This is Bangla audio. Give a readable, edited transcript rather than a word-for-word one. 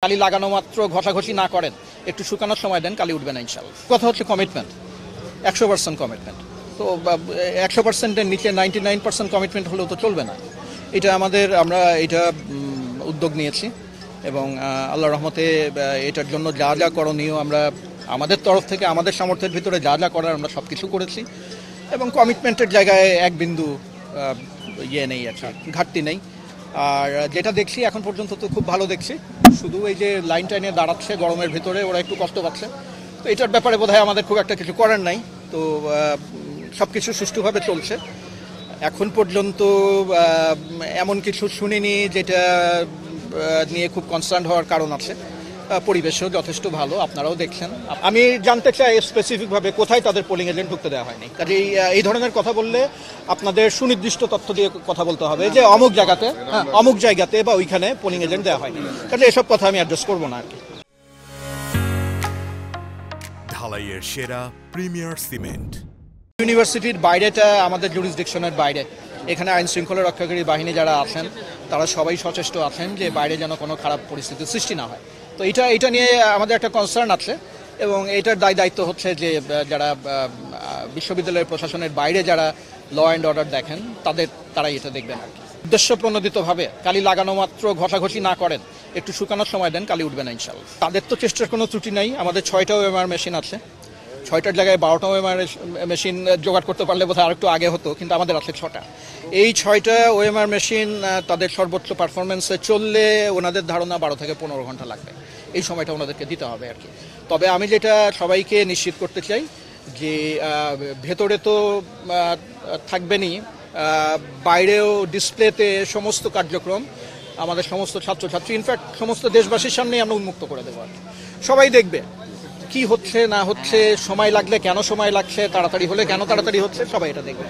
কালি লাগানো মাত্র ঘষাঘষি না করেন, একটু শুকানোর সময় দেন, কালি উঠবে না ইনশাল্লাহ। কথা হচ্ছে কমিটমেন্ট, 100% কমিটমেন্ট। তো 100%-এর নিচে 99% কমিটমেন্ট হলেও তো চলবে না। আমরা এটা উদ্যোগ নিয়েছি এবং আল্লাহর রহমতে এটার জন্য যা যা করণীয় আমরা আমাদের তরফ থেকে আমাদের সামর্থ্যের ভিতরে যা যা করার আমরা সব কিছু করেছি এবং কমিটমেন্টের জায়গায় এক বিন্দু নেই, আচ্ছা ঘাটতি নেই। আর যেটা দেখছি এখন পর্যন্ত তো খুব ভালো দেখছি, শুধু এই যে লাইন টাইনে দাঁড়াচ্ছে গরমের ভিতরে, ওরা একটু কষ্ট পাচ্ছে। তো এটার ব্যাপারে বোধহয় আমাদের খুব একটা কিছু করার নাই। তো সব কিছু সুষ্ঠুভাবে চলছে। এখন পর্যন্ত এমন কিছু শুনিনি যেটা নিয়ে খুব কনসার্ন হওয়ার কারণ আছে। পরিবেশও যথেষ্ট ভালো, আপনারাও দেখছেন। আমি জানতে চাই স্পেসিফিকভাবে কোথায় তাদের পোলিং এজেন্ট ঢুকতে দেওয়া হয়নি। কাজে এই ধরনের কথা বললে আপনাদের সুনির্দিষ্ট তথ্য দিয়ে কথা বলতে হবে যে অমুক জায়গাতে বা ওইখানে পোলিং এজেন্ট দেওয়া হয়নি। কাজে এসব কথা আমি অ্যাড্রেস করবো না আর কি। ঢালাইয়ের সেরা প্রিমিয়ার সিমেন্ট। ইউনিভার্সিটির বাইরেটা আমাদের জুরিসডিকশনের বাইরে। এখানে আইন শৃঙ্খলা রক্ষাকারী বাহিনী যারা আছেন তারা সবাই সচেষ্ট আছেন যে বাইরে যেন কোনো খারাপ পরিস্থিতির সৃষ্টি না হয়। তো এটা নিয়ে আমাদের একটা কনসার্ন আছে এবং এটার দায়িত্ব হচ্ছে যে যারা বিশ্ববিদ্যালয়ের প্রশাসনের বাইরে যারা ল অ্যান্ড অর্ডার দেখেন তারাই এটা দেখবেন আর কি। উদ্দেশ্য প্রণোদিতভাবে কালি লাগানো মাত্র ঘষাঘষি না করেন, একটু শুকানোর সময় দেন, কালি উঠবে না ইনশাল্লাহ। তাদের তো চেষ্টার কোনো ত্রুটি নাই। আমাদের 6টা ওএমআর মেশিন আছে, 6টার জায়গায় 12টা ওএমআর মেশিন জোগাড় করতে পারলে বোধহয় আরেকটু আগে হতো, কিন্তু আমাদের আছে 6টা। এই 6টা ওএমআর মেশিন তাদের সর্বোচ্চ পারফরমেন্সে চললে ওনাদের ধারণা 12 থেকে 15 ঘন্টা লাগবে। এই সময়টা ওনাদেরকে দিতে হবে আর কি। তবে আমি যেটা সবাইকে নিশ্চিত করতে চাই যে ভেতরে তো থাকবেনই, বাইরেও ডিসপ্লেতে সমস্ত কার্যক্রম আমাদের সমস্ত ছাত্রছাত্রী, ইনফ্যাক্ট সমস্ত দেশবাসীর সামনেই আমরা উন্মুক্ত করে দেবো আর কি। সবাই দেখবে কি হচ্ছে না হচ্ছে, সময় লাগলে কেন সময় লাগছে, তাড়াতাড়ি হলে কেন তাড়াতাড়ি হচ্ছে, সবাই এটা দেখবে।